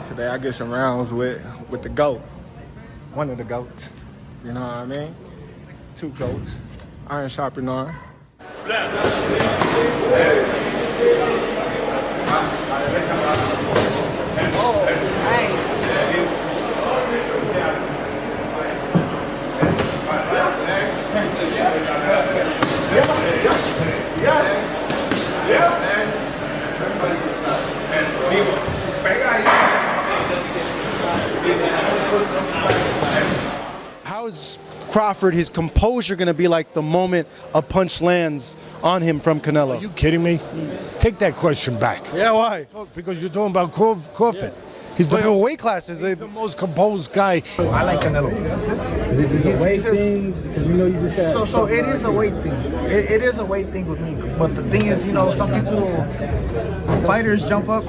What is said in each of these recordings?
Today I get some rounds with the GOAT. One of the GOATs. You know what I mean? Two GOATs. Iron sharpening iron. How is Crawford, his composure, going to be like the moment a punch lands on him from Canelo? Are you kidding me? Take that question back. Yeah, why? Because you're talking about Crawford. Yeah. He's But weight classes, he's the most composed guy. I like Canelo. Is it just a weight thing? You know, you just said so it is a weight thing. It is a weight thing with me. But the thing is, you know, some people, fighters jump up,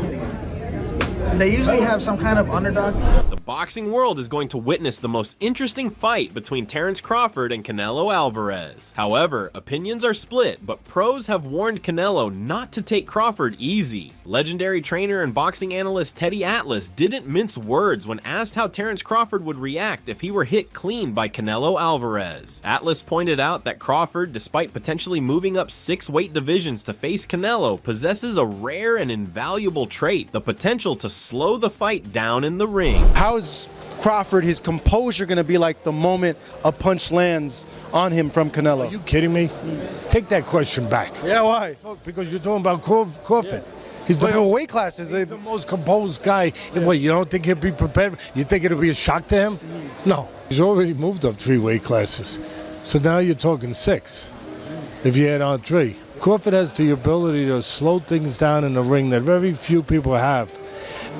they usually have some kind of underdog. The boxing world is going to witness the most interesting fight between Terence Crawford and Canelo Alvarez. However, opinions are split, but pros have warned Canelo not to take Crawford easy. Legendary trainer and boxing analyst Teddy Atlas didn't mince words when asked how Terence Crawford would react if he were hit clean by Canelo Alvarez. Atlas pointed out that Crawford, despite potentially moving up 6 weight divisions to face Canelo, possesses a rare and invaluable trait, the potential to slow the fight down in the ring. How is Crawford, his composure, going to be like the moment a punch lands on him from Canelo? Are you kidding me? Take that question back. Yeah, why? Because you're talking about Crawford. Yeah. He's But weight classes, the most composed guy. Yeah. What, you don't think he'll be prepared? You think it'll be a shock to him? No. He's already moved up 3 weight classes. So now you're talking 6 if you add on 3. Crawford has the ability to slow things down in the ring that very few people have,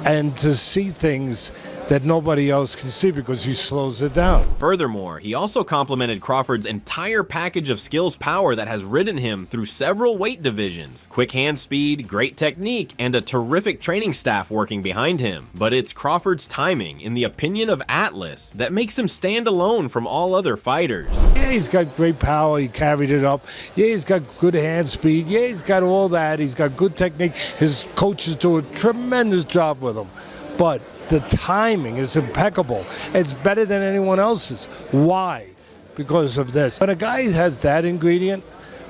and to see things that nobody else can see because he slows it down. Furthermore, he also complimented Crawford's entire package of skills power that has ridden him through several weight divisions. Quick hand speed, great technique, and a terrific training staff working behind him. But it's Crawford's timing, in the opinion of Atlas, that makes him stand alone from all other fighters. Yeah, he's got great power, he carried it up. Yeah, he's got good hand speed. Yeah, he's got all that. He's got good technique. His coaches do a tremendous job with him. But the timing is impeccable. It's better than anyone else's. Why? Because of this. When a guy has that ingredient,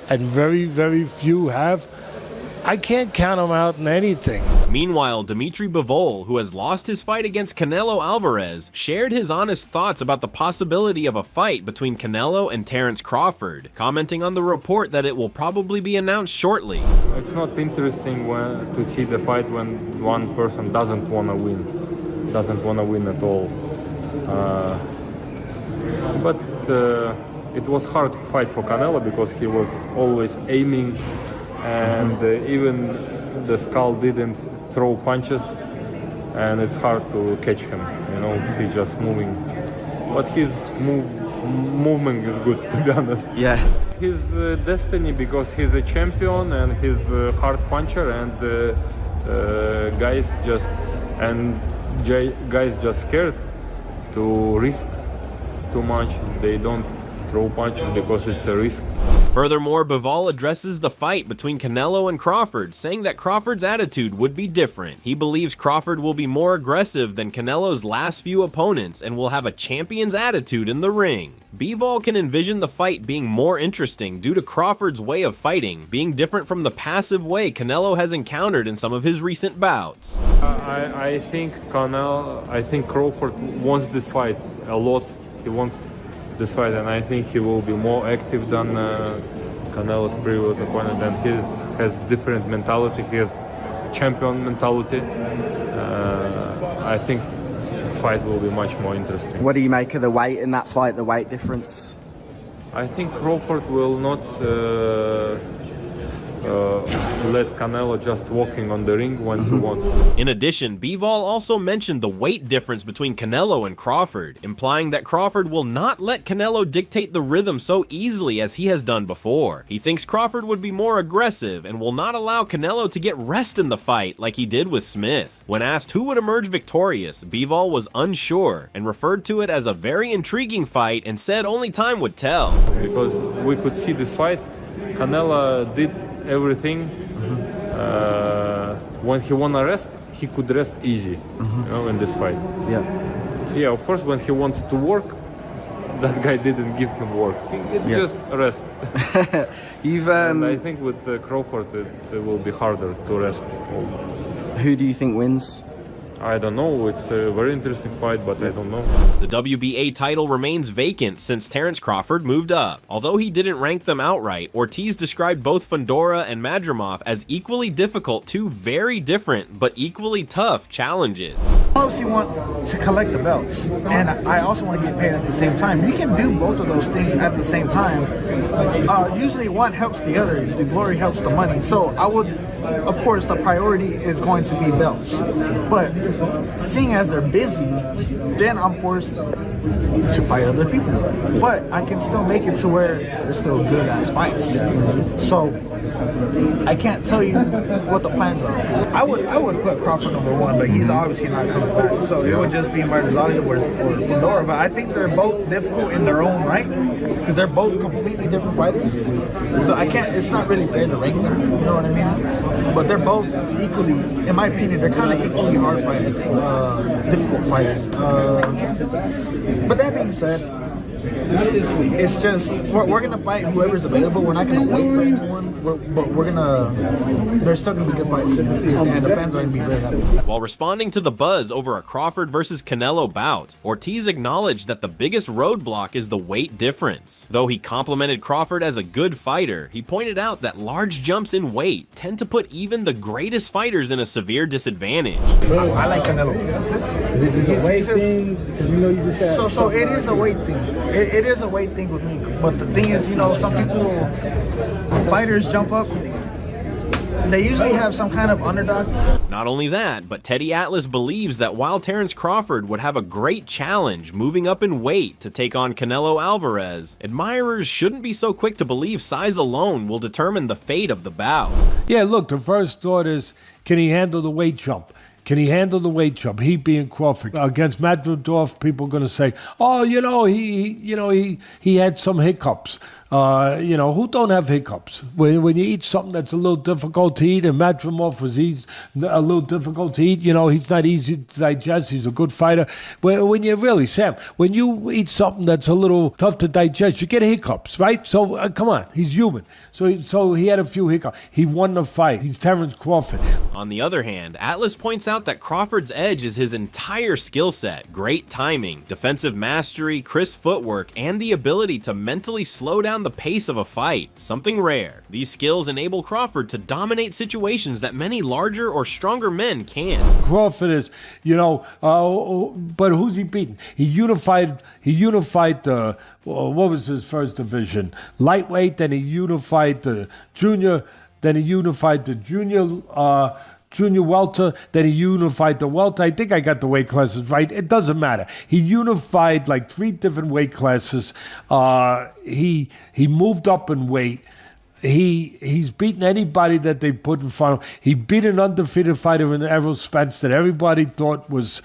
and very, very few have, I can't count him out in anything. Meanwhile, Dmitry Bivol, who has lost his fight against Canelo Alvarez, shared his honest thoughts about the possibility of a fight between Canelo and Terence Crawford, commenting on the report that it will probably be announced shortly. It's not interesting to see the fight when one person doesn't want to win at all. But it was hard fight for Canelo because he was always aiming, and even the skull didn't throw punches, and it's hard to catch him. You know, he's just moving. But his movement is good, to be honest. Yeah. His destiny, because he's a champion and he's a hard puncher, and guys just scared to risk too much. They don't throw punches because it's a risk. Furthermore, Bivol addresses the fight between Canelo and Crawford, saying that Crawford's attitude would be different. He believes Crawford will be more aggressive than Canelo's last few opponents and will have a champion's attitude in the ring. Bivol can envision the fight being more interesting due to Crawford's way of fighting being different from the passive way Canelo has encountered in some of his recent bouts. I think Crawford wants this fight a lot. He wants this fight, and I think he will be more active than Canelo's previous opponent, and he has different mentality. He has champion mentality. I think the fight will be much more interesting. What do you make of the weight in that fight, the weight difference? I think Crawford will not let Canelo just walking on the ring when he wants. In addition, Bivol also mentioned the weight difference between Canelo and Crawford, implying that Crawford will not let Canelo dictate the rhythm so easily as he has done before. He thinks Crawford would be more aggressive and will not allow Canelo to get rest in the fight like he did with Smith. When asked who would emerge victorious, Bivol was unsure and referred to it as a very intriguing fight and said only time would tell. Because we could see this fight, Canelo did everything. When he won a rest, he could rest easy, in this fight. Yeah. Yeah, of course, when he wants to work, that guy didn't give him work. Just rest. You've And I think with Crawford, it will be harder to rest. who do you think wins? I don't know. It's a very interesting fight, but I don't know. The WBA title remains vacant since Terence Crawford moved up. Although he didn't rank them outright, Ortiz described both Fundora and Madrimov as equally difficult, two very different but equally tough challenges. I obviously want to collect the belts, and I also want to get paid at the same time. You can do both of those things at the same time. Usually one helps the other. The glory helps the money. So I would, of course, the priority is going to be belts. But seeing as they're busy, then I'm forced to fight other people. But I can still make it to where they're still good as fights. So I can't tell you what the plans are. I would put Crawford #1, but he's obviously not coming back. So it would just be Martizali or Fundora. But I think they're both difficult in their own right because they're both completely different fighters. So I can't. It's not really fair to rank them. You know what I mean? But they're both equally, in my opinion, they're kind of equally hard fighters, difficult fighters. But that being said, it's just we're gonna fight whoever's available. We're not gonna wait for anyone. But we're gonna. There's still gonna be good fights, and the fans are gonna be very happy. While responding to the buzz over a Crawford versus Canelo bout, Ortiz acknowledged that the biggest roadblock is the weight difference. Though he complimented Crawford as a good fighter, he pointed out that large jumps in weight tend to put even the greatest fighters in a severe disadvantage. I like Canelo. Is it just a weight thing? Because you just said So it is a weight thing. It is a weight thing with me. But the thing is, some people, fighters jump up, they usually have some kind of underdog. Not only that, but Teddy Atlas believes that while Terence Crawford would have a great challenge moving up in weight to take on Canelo Alvarez, admirers shouldn't be so quick to believe size alone will determine the fate of the bout. Yeah, look, the first thought is, can he handle the weight jump? Can he handle the weight jump? He being Crawford against Madrimov, people are going to say, "Oh, he had some hiccups." Who don't have hiccups? When you eat something that's a little difficult to eat, and Madrimov was a little difficult to eat, he's not easy to digest. He's a good fighter. When you eat something that's a little tough to digest, you get hiccups, right? So come on, he's human. So he had a few hiccups. He won the fight. He's Terence Crawford. On the other hand, Atlas points out that Crawford's edge is his entire skill set: great timing, defensive mastery, crisp footwork, and the ability to mentally slow down the pace of a fight, something rare. These skills enable Crawford to dominate situations that many larger or stronger men can't. Crawford is, but who's he beaten? He unified the, what was his first division? Lightweight, then he unified the junior, then he unified the junior welter, then he unified the welter. I think I got the weight classes right. It doesn't matter. He unified like 3 different weight classes. He moved up in weight. He's beaten anybody that they put in front of him. He beat an undefeated fighter in Errol Spence that everybody thought was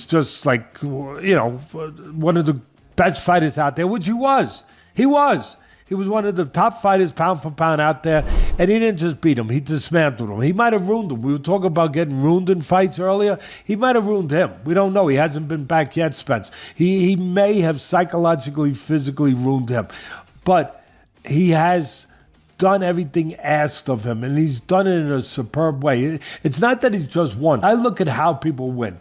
just like, one of the best fighters out there, which he was. He was. He was one of the top fighters pound for pound out there, and he didn't just beat him, he dismantled him. He might have ruined him. We were talking about getting ruined in fights earlier. He might have ruined him. We don't know. He hasn't been back yet, Spence. He may have psychologically, physically ruined him. But he has done everything asked of him, and he's done it in a superb way. It's not that he's just won. I look at how people win.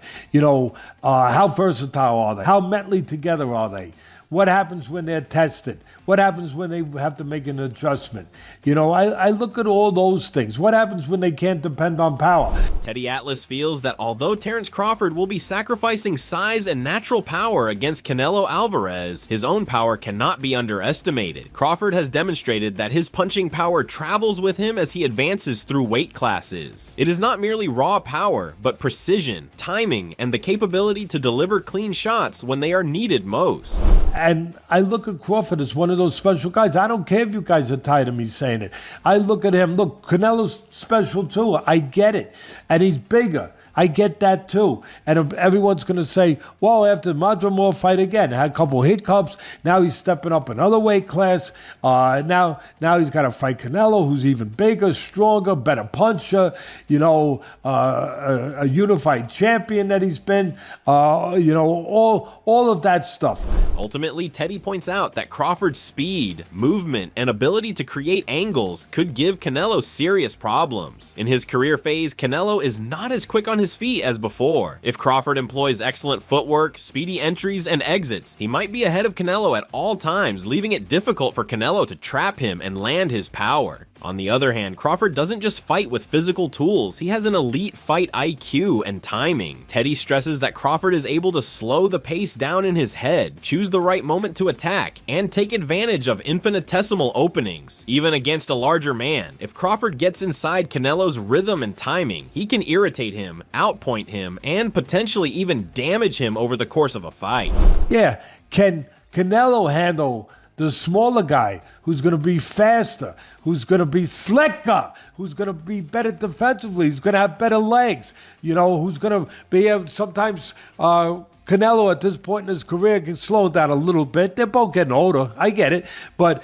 How versatile are they? How mentally together are they? What happens when they're tested? What happens when they have to make an adjustment? I look at all those things. What happens when they can't depend on power? Teddy Atlas feels that although Terence Crawford will be sacrificing size and natural power against Canelo Alvarez, his own power cannot be underestimated. Crawford has demonstrated that his punching power travels with him as he advances through weight classes. It is not merely raw power, but precision, timing, and the capability to deliver clean shots when they are needed most. And I look at Crawford as one of those special guys. I don't care if you guys are tired of me saying it. I look at him. Look, Canelo's special too. I get it. And he's bigger. I get that too. And everyone's going to say, well, after Madrimov fight again, had a couple hiccups. Now he's stepping up another weight class. Now he's got to fight Canelo, who's even bigger, stronger, better puncher, a unified champion that he's been, all of that stuff. Ultimately, Teddy points out that Crawford's speed, movement, and ability to create angles could give Canelo serious problems. In his career phase, Canelo is not as quick on his feet as before. If Crawford employs excellent footwork, speedy entries, and exits, he might be ahead of Canelo at all times, leaving it difficult for Canelo to trap him and land his power. On the other hand, Crawford doesn't just fight with physical tools, he has an elite fight IQ and timing. Teddy stresses that Crawford is able to slow the pace down in his head, choose the right moment to attack, and take advantage of infinitesimal openings, even against a larger man. If Crawford gets inside Canelo's rhythm and timing, he can irritate him, outpoint him, and potentially even damage him over the course of a fight. Yeah, can Canelo handle the smaller guy who's going to be faster, who's going to be slicker, who's going to be better defensively, who's going to have better legs, who's going to be able sometimes Canelo at this point in his career can slow down a little bit. They're both getting older. I get it. But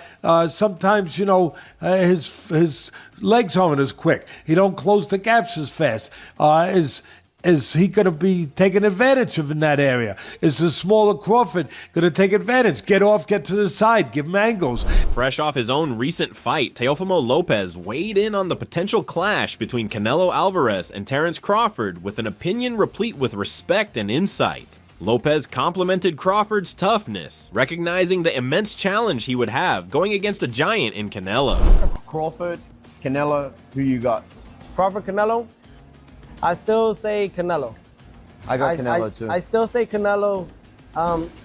sometimes, his legs aren't as quick. He don't close the gaps as fast. Is he going to be taken advantage of in that area? Is the smaller Crawford going to take advantage? Get off, get to the side, give him angles. Fresh off his own recent fight, Teofimo Lopez weighed in on the potential clash between Canelo Alvarez and Terence Crawford with an opinion replete with respect and insight. Lopez complimented Crawford's toughness, recognizing the immense challenge he would have going against a giant in Canelo. Crawford, Canelo, who you got? Crawford, Canelo? I still say Canelo. I got Canelo too. I still say Canelo.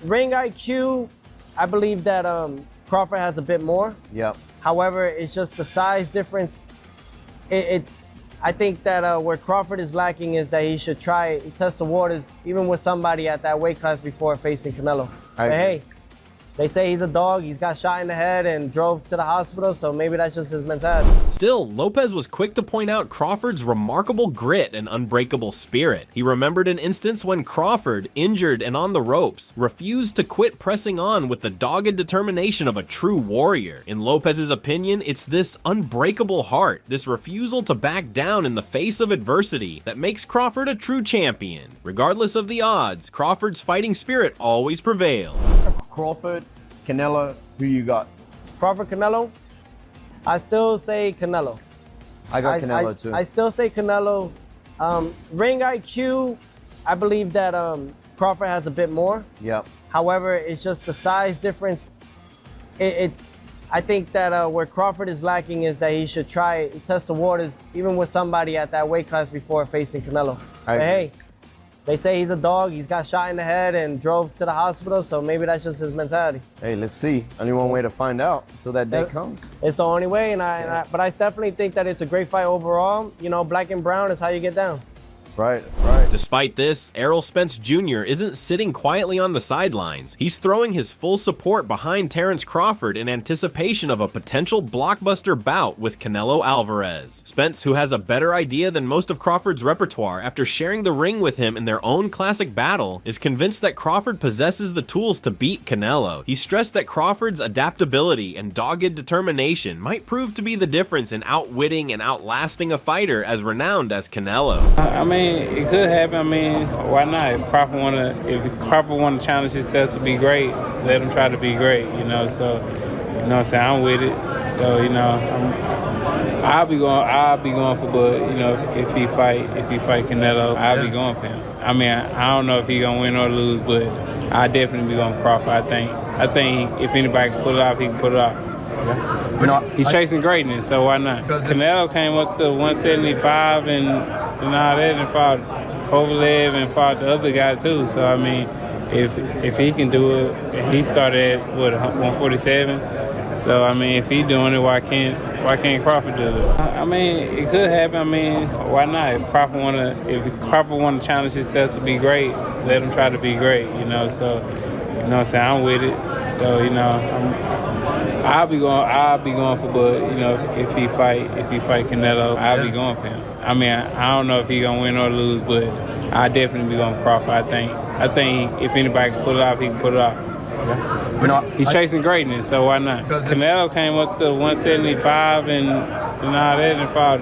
Ring IQ, I believe that Crawford has a bit more. Yep. However, it's just the size difference. I think that where Crawford is lacking is that he should try test the waters even with somebody at that weight class before facing Canelo. But hey, they say he's a dog, he's got shot in the head and drove to the hospital, so maybe that's just his mentality. Still, Lopez was quick to point out Crawford's remarkable grit and unbreakable spirit. He remembered an instance when Crawford, injured and on the ropes, refused to quit pressing on with the dogged determination of a true warrior. In Lopez's opinion, it's this unbreakable heart, this refusal to back down in the face of adversity, that makes Crawford a true champion. Regardless of the odds, Crawford's fighting spirit always prevails. Crawford, Canelo, who you got? Crawford, Canelo? I still say Canelo. I got Canelo too. I still say Canelo. Ring IQ, I believe that Crawford has a bit more. Yep. However, it's just the size difference. I think that where Crawford is lacking is that he should try test the waters even with somebody at that weight class before facing Canelo. But hey, they say he's a dog, he's got shot in the head and drove to the hospital, so maybe that's just his mentality. Hey, let's see. Only one way to find out until that day comes. It's the only way, but I definitely think that it's a great fight overall. Black and brown is how you get down. That's right, that's right. Despite this, Errol Spence Jr. isn't sitting quietly on the sidelines. He's throwing his full support behind Terence Crawford in anticipation of a potential blockbuster bout with Canelo Alvarez. Spence, who has a better idea than most of Crawford's repertoire after sharing the ring with him in their own classic battle, is convinced that Crawford possesses the tools to beat Canelo. He stressed that Crawford's adaptability and dogged determination might prove to be the difference in outwitting and outlasting a fighter as renowned as Canelo. It could happen. Why not? If Crawford want to challenge himself to be great, let him try to be great. So I'm with it. So I'll be going for Bud. If he fight Canelo, I'll be going for him. I don't know if he's gonna win or lose, but I definitely be going for Crawford. I think if anybody can pull it off, he can pull it off. He's chasing greatness, so why not? Canelo came up to 175 and all that, and fought Kovalev and fought the other guy too. So if he can do it, he started at 147. So if he's doing it, why can't Crawford do it? It could happen. Why not? If Crawford want to challenge himself to be great, let him try to be great. So I'm with it. So I'll be going for Bud. If he fight Canelo, I'll be going for him. I mean, I don't know if he's gonna win or lose, but I definitely be going Crawford. I think if anybody can pull it off, he can pull it off. He's chasing greatness, so why not? Canelo came up to 175 and all that, and fought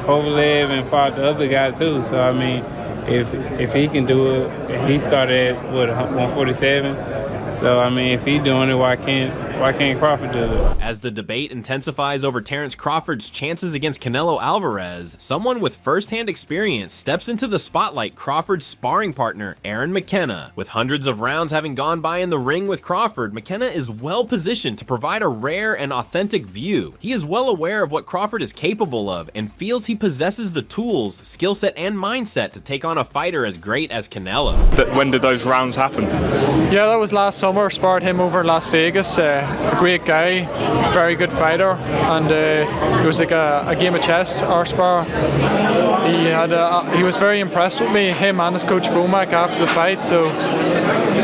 Kovalev and fought the other guy too. So I mean, if he can do it, he started at 147. So I mean, if he's doing it, why can't Crawford do it? As the debate intensifies over Terence Crawford's chances against Canelo Alvarez, someone with first-hand experience steps into the spotlight, Crawford's sparring partner, Aaron McKenna. With hundreds of rounds having gone by in the ring with Crawford, McKenna is well positioned to provide a rare and authentic view. He is well aware of what Crawford is capable of and feels he possesses the tools, skill set, and mindset to take on a fighter as great as Canelo. When did those rounds happen? Yeah, that was last summer. Sparred him over in Las Vegas. A great guy, very good fighter, and it was like a game of chess, our spar. He was very impressed with me, him and his coach Bomac after the fight, so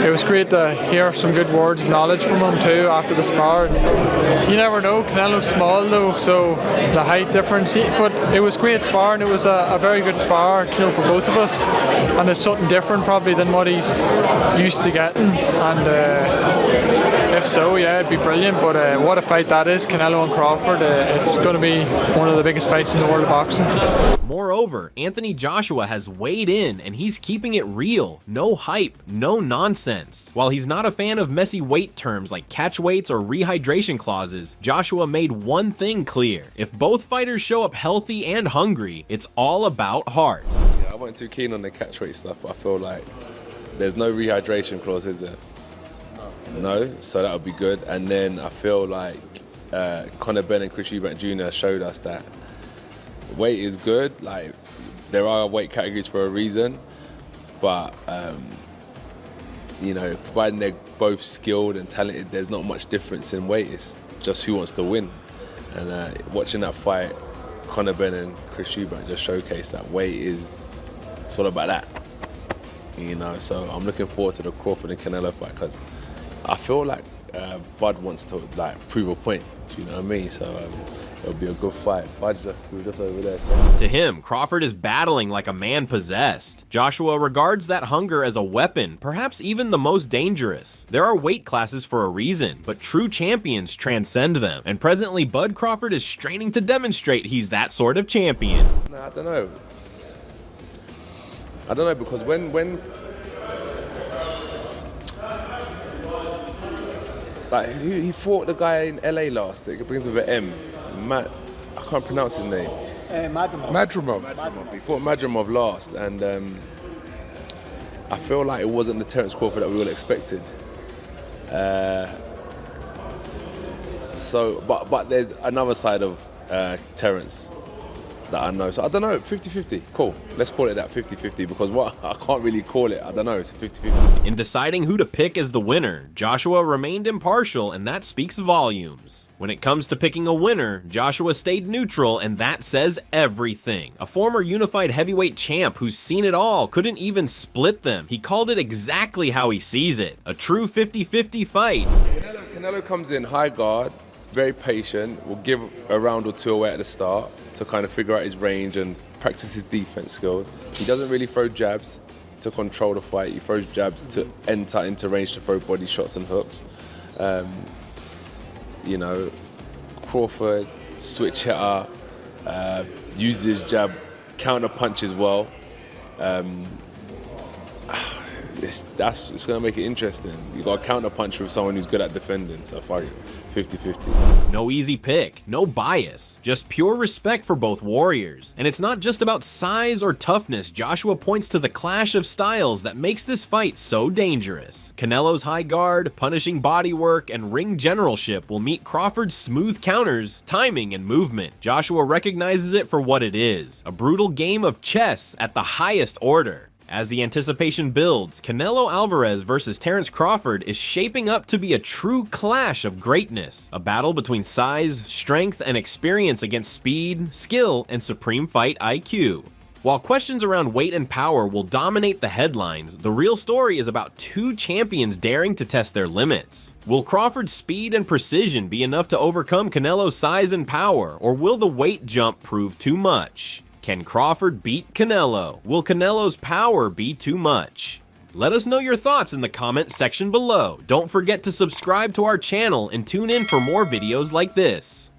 it was great to hear some good words of knowledge from him too after the spar. You never know, Canelo's small though, so the height difference, but it was great spar, and it was a very good spar, you know, for both of us, and it's something different probably than what he's used to getting, and if so, yeah, it'd be brilliant. But what a fight that is, Canelo and Crawford. It's going to be one of the biggest fights in the world of boxing. Moreover, Anthony Joshua has weighed in, and he's keeping it real. No hype, no nonsense. While he's not a fan of messy weight terms like catch weights or rehydration clauses, Joshua made one thing clear. If both fighters show up healthy and hungry, it's all about heart. Yeah, I wasn't too keen on the catch weight stuff, but I feel like there's no rehydration clause, is there? No, so that would be good. And then I feel like Conor Benn and Chris Eubank Jr. showed us that weight is good. Like, there are weight categories for a reason, but you know, providing they're both skilled and talented, there's not much difference in weight. It's just who wants to win. And watching that fight, Conor Benn and Chris Eubank just showcased that weight is, it's all about that. You know, so I'm looking forward to the Crawford and Canelo fight, because I feel like Bud wants to like prove a point. Do you know what I mean? So it'll be a good fight. Bud was just over there. So. To him, Crawford is battling like a man possessed. Joshua regards that hunger as a weapon, perhaps even the most dangerous. There are weight classes for a reason, but true champions transcend them. And presently, Bud Crawford is straining to demonstrate he's that sort of champion. No, I don't know. I don't know, because when like he fought the guy in LA last. It begins with an M. I can't pronounce his name. Madrimov. He fought Madrimov last, and I feel like it wasn't the Terence Crawford that we all expected. So, but there's another side of Terence that I know. So I don't know, 50-50, cool. Let's call it that, 50-50, because what I can't really call it, I don't know, it's 50-50. In deciding who to pick as the winner, Joshua remained impartial, and that speaks volumes. When it comes to picking a winner, Joshua stayed neutral, and that says everything. A former unified heavyweight champ who's seen it all couldn't even split them. He called it exactly how he sees it, a true 50-50 fight. Canelo comes in high guard, very patient, will give a round or two away at the start to kind of figure out his range and practice his defense skills. He doesn't really throw jabs to control the fight. He throws jabs to enter into range to throw body shots and hooks. You know, Crawford, switch hitter, uses his jab, counter punch as well. It's going to make it interesting. You've got a counter punch with someone who's good at defending, so far 50-50. No easy pick, no bias, just pure respect for both warriors. And it's not just about size or toughness. Joshua points to the clash of styles that makes this fight so dangerous. Canelo's high guard, punishing bodywork, and ring generalship will meet Crawford's smooth counters, timing, and movement. Joshua recognizes it for what it is, a brutal game of chess at the highest order. As the anticipation builds, Canelo Alvarez versus Terence Crawford is shaping up to be a true clash of greatness, a battle between size, strength, and experience against speed, skill, and supreme fight IQ. While questions around weight and power will dominate the headlines, the real story is about two champions daring to test their limits. Will Crawford's speed and precision be enough to overcome Canelo's size and power, or will the weight jump prove too much? Can Crawford beat Canelo? Will Canelo's power be too much? Let us know your thoughts in the comment section below. Don't forget to subscribe to our channel and tune in for more videos like this.